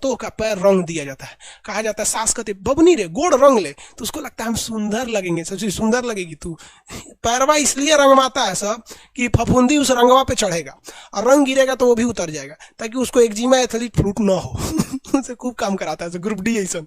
पतों का पैर रंग दिया जाता है। कहा जाता है सास कहते बबनी रे गोड़ रंग ले, तो उसको लगता है हम सुंदर लगेंगे, सबसे सुंदर लगेगी तू। पैरवा इसलिए रंगवाता है सब कि फफूंदी उस रंगवा पे चढ़ेगा और रंग गिरेगा तो वो भी उतर जाएगा, ताकि उसको एक्जिमा एथलीट फ्रूट ना हो। उसे खूब काम कराता है ग्रुप डी ऐसा।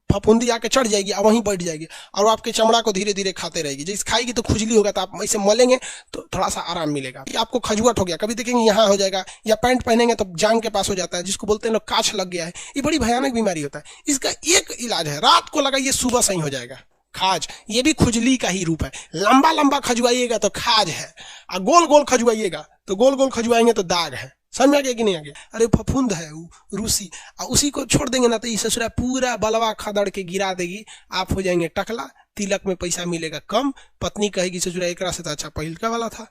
फफूंदी आके चढ़ जाएगी और वहीं बैठ जाएगी और वो आपके चमड़ा को धीरे धीरे खाते रहेगी। जैसे खाएगी तो खुजली होगा, तो आप ऐसे मलेंगे तो थोड़ा सा आराम मिलेगा। आपको खजुआट हो गया, कभी देखेंगे यहाँ हो जाएगा, या पैंट पहनेंगे तो जांग के पास हो जाता है, जिसको बोलते हैं लोग काछ लग गया है। ये बड़ी भयानक बीमारी होता है। इसका एक इलाज है, रात को लगाइए सुबह सही हो जाएगा। खाज, ये भी खुजली का ही रूप है। लंबा लंबा खजुआइएगा तो खाज है, और गोल गोल खजुआइएगा तो गोल गोल खजुआएंगे तो दाग है। समझ में आ गया कि नहीं आ गया? अरे फफूंद है रूसी, और उसी को छोड़ देंगे ना तो ये ससुरा पूरा बलवा खदड़ के गिरा देगी, आप हो जाएंगे टकला, तिलक में पैसा मिलेगा कम, पत्नी कहेगी ससुरा एकरा से तो अच्छा पहिलका वाला था।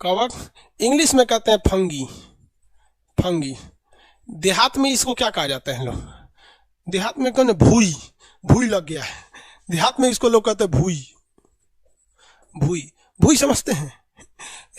कवक, इंग्लिश में कहते हैं फंगी। फंगी देहात में इसको क्या कहा जाता है लोग? देहात में कहते भूई, भूई लग गया है, देहात में इसको लोग कहते हैं भूई। भूई, भूई समझते हैं?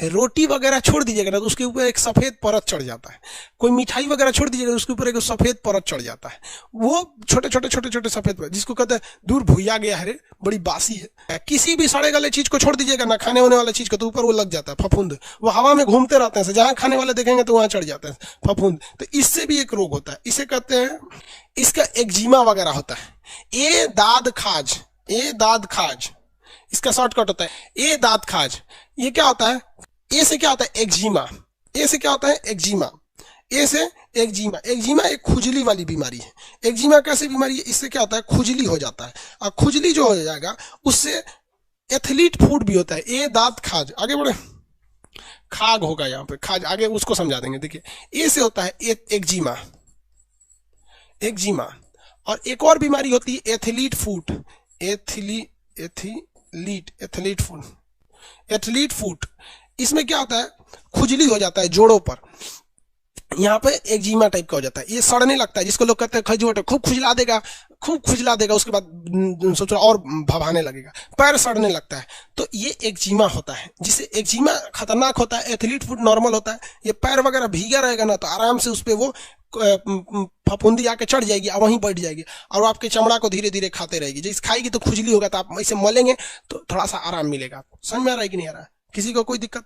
रोटी वगैरह छोड़ दीजिएगा ना तो उसके ऊपर एक सफेद परत चढ़ जाता है। कोई मिठाई वगैरह छोड़ दीजिएगा तो उसके ऊपर एक सफेद परत चढ़ जाता है। वो छोटे छोटे छोटे छोटे सफेद परत, जिसको कहते हैं दूर भुइया गया है रे, बड़ी बासी है। किसी भी सड़े गले चीज को छोड़ दीजिएगा ना, खाने होने वाले चीज को, तो ऊपर वो लग जाता है फफूंद। वो हवा में घूमते रहते हैं, जहां खाने वाले देखेंगे तो वहां चढ़ जाता है फफूंद। तो इससे भी एक रोग होता है, इसे कहते हैं, इसका एक्जिमा वगैरह होता है। ए दाद खाज, ए दाद खाज इसका शॉर्टकट होता है, ए दाद खाज। ये क्या होता है? ए से क्या होता है? एक्जिमा। ए से क्या होता है? एक्जिमा। ए से एक्जिमा। एक्जिमा एक खुजली वाली बीमारी है। एक्जिमा कैसी बीमारी है? इससे क्या होता है? खुजली हो जाता है, और खुजली जो हो जाएगा उससे एथलीट फूड भी होता है। ए दांत खाज, आगे बढ़े, खाग होगा यहाँ पे, खाज आगे उसको समझा देंगे। देखिए, ए से होता है एक्जिमा, एक्जिमा। और एक और बीमारी होती है एथलीट फूट, एथलीट फूट, एथलीट फूट। इसमें क्या होता है? खुजली हो जाता है जोड़ों पर, यहाँ पे एक्जिमा टाइप का हो जाता है। ये सड़ने लगता है, जिसको लोग कहते हैं खजुआट, खूब खुजला देगा, खूब खुजला देगा, उसके बाद सोचो और भभाने लगेगा, पैर सड़ने लगता है, तो ये एक्जिमा होता है। जिससे एक्जिमा खतरनाक होता है, एथलीट फूट नॉर्मल होता है। ये पैर वगैरह भीगा रहेगा ना तो आराम से उस पर वो फफूंदी आके चढ़ जाएगी और वहीं बैठ जाएगी, और आपके चमड़ा को धीरे धीरे खाते रहेगी। जैसे खाएगी तो खुजली होगा, तो आप ऐसे मलेंगे तो थोड़ा सा आराम मिलेगा। समझ में आ रहा है कि नहीं आ रहा है? किसी को कोई दिक्कत?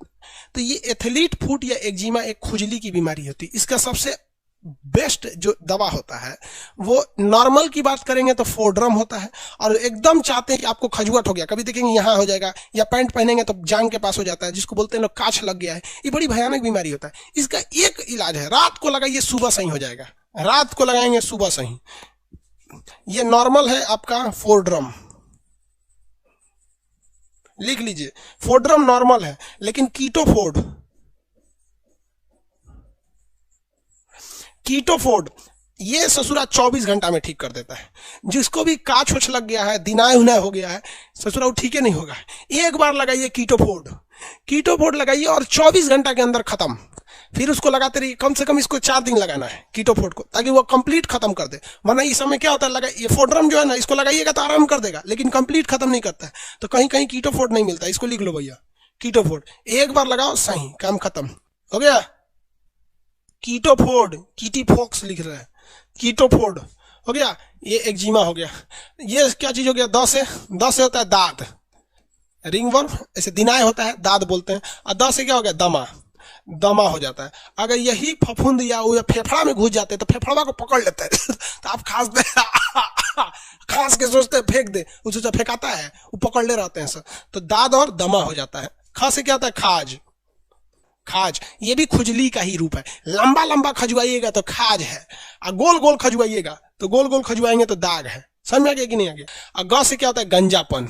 तो ये एथलीट फूट या एक्जिमा एक खुजली की बीमारी होती है। इसका सबसे बेस्ट जो दवा होता है वो, नॉर्मल की बात करेंगे तो फोड्रम होता है, और एकदम चाहते हैं कि आपको खजुआट हो गया, कभी देखेंगे यहाँ हो जाएगा, या पैंट पहनेंगे तो जांग के पास हो जाता है, जिसको बोलते हैं लोग काछ लग गया है। ये बड़ी भयानक बीमारी होता है। इसका एक इलाज है, रात को लगाइए सुबह सही हो जाएगा। रात को लगाएंगे सुबह सही। ये नॉर्मल है आपका फोड्रम, लिख लीजिए, फोड्रम नॉर्मल है। लेकिन कीटोफोर्ड, कीटोफोर्ड ये ससुरा 24 घंटा में ठीक कर देता है। जिसको भी काछ उछ लग गया है, दिनाय उनाय हो गया है, ससुरा वो ठीक ही नहीं होगा। एक बार लगाइए कीटोफोर्ड, कीटोफोर्ड लगाइए और 24 घंटा के अंदर खत्म। फिर उसको लगाते रहिए, कम से कम इसको 4 दिन लगाना है कीटोफोर्ड को, ताकि वो कंप्लीट खत्म कर दे। वरना इस समय क्या होता है, ये फोड्रम जो है ना, इसको लगाइएगा तो आराम कर देगा, लेकिन कंप्लीट खत्म नहीं करता है। तो कहीं कहीं कीटोफोर्ड नहीं मिलता, इसको लिख लो भैया, कीटोफोर्ड। एक बार लगाओ सही, काम खत्म हो गया। कीटोफोर्ड, कीटीफॉक्स लिख रहा है, कीटोफोर्ड हो गया। ये एक्जिमा हो गया। ये क्या चीज हो गया? 10 से होता है दाद, रिंगवर्म, ऐसे दिनाय होता है, दाद बोलते हैं। और 10 से क्या हो गया? दमा, दमा हो जाता है। अगर यही फफूंद या फेफड़ा में घुस जाते तो फेफड़ा को पकड़ लेता है तो आप खांस दे खांस के सोचते फेंक दे, उसे जो फेंकाता है वो पकड़ ले रहते हैं सर। तो दाद और दमा हो जाता है। खा से क्या होता है? खाज, खाज ये भी खुजली का ही रूप है। लंबा लंबा खजुआइएगा तो खाज है, और गोल गोल खजुआइएगा तो गोल गोल खजुआएंगे तो दाग है। समझ में आ गया कि नहीं आ गया? और ग से क्या होता है? गंजापन,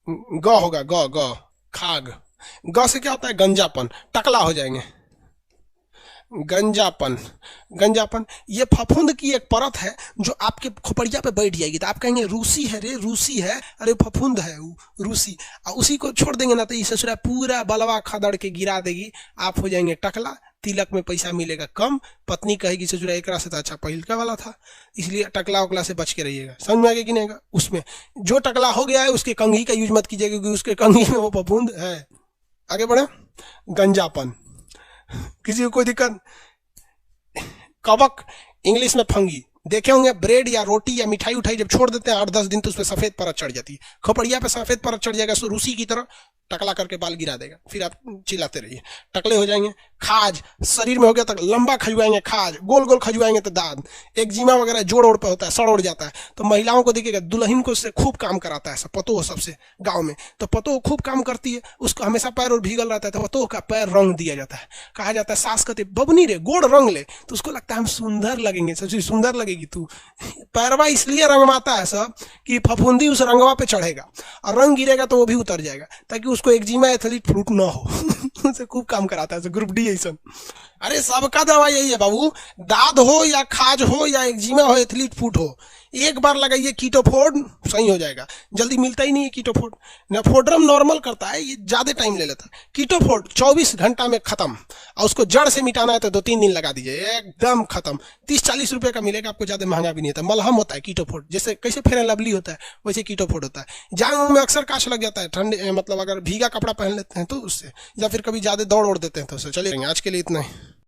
ग होगा, ग खाग। ग से क्या होता है? गंजापन, टकला हो जाएंगे। गंजापन, गंजापन ये फफूंद की एक परत है जो आपके खोपड़िया पे बैठ जाएगी, तो आप कहेंगे रूसी है रे, रूसी है, अरे फफूंद है रूसी। और उसी को छोड़ देंगे ना तो ये ससुरा पूरा बलवा खदड़ के गिरा देगी, आप हो जाएंगे टकला, तिलक में पैसा मिलेगा कम, पत्नी कहेगी ससुरा एकरा से तो अच्छा पहिलका वाला था। इसलिए टकला उकला से बच के रहिएगा। समझ में आ गया कि नहीं? उसमें जो टकला हो गया है उसके कंघी का यूज मत कीजिएगा, क्योंकि उसके कंघी में वो फफूंद है। आगे बढ़े। गंजापन, किसी को कोई दिक्कत? कवक, इंग्लिश में फंगी। देखे होंगे ब्रेड या रोटी या मिठाई उठाई जब छोड़ देते हैं 8-10 दिन तो उस पर सफेद परत चढ़ जाती है। खोपड़िया पे सफेद परत चढ़ जाएगा, सो रूसी की तरह टकला करके बाल गिरा देगा, फिर आप चिल्लाते रहिए, टकले हो जाएंगे। खाज शरीर में हो गया तो लंबा खजुआएंगे, खाज गोल गोल खजुआएंगे तो दाद। एक्जिमा वगैरह जोड़ ओड़ पे होता है, सड़ उड़ जाता है। तो महिलाओं को देखिएगा, दुल्हन को उससे खूब काम कराता है सब, पतोह सबसे गाँव में, तो पतोह खूब काम करती है, उसको हमेशा पैर और भीगल रहता है तो पतोह का पैर रंग दिया जाता है। कहा जाता है सास कहते बबनी रे गोड़ रंग ले, तो उसको लगता है हम सुंदर लगेंगे, सबसे सुंदर लगेगी तू। पैरवा इसलिए रंगवाता है सब कि फफूंदी उस रंगवा पे चढ़ेगा और रंग गिरेगा तो वो भी उतर जाएगा, ताकि उसको एक्जिमा एथलीट फ्रूट ना हो। उसे खूब काम कराता है ग्रुप डी ऐसा। अरे सबका दवा यही है बाबू, दाद हो या खाज हो या एक्जिमा हो एथलीट फूट हो, एक बार लगाइए कीटोफोर्ड, सही हो जाएगा। जल्दी मिलता ही नहीं है कीटोफोर्ड, नेफोड्रम नॉर्मल करता है, ये ज्यादा टाइम ले लेता है। कीटोफोर्ड 24 घंटा में खत्म, और उसको जड़ से मिटाना है तो 2-3 दिन लगा दीजिए, एकदम खत्म। 30-40 रुपए का मिलेगा आपको, ज्यादा महंगा भी नहीं होता। मलहम होता है कीटोफोर्ड, जैसे कैसे फेयर एंड लवली होता है वैसे कीटोफोर्ड होता है। जांघ में अक्सर काश लग जाता है ठंडे, मतलब अगर भीगा कपड़ा पहन लेते हैं तो उससे, या फिर कभी ज्यादा दौड़ ओड़ देते हैं तो उससे। चलिए आज के लिए इतना ही।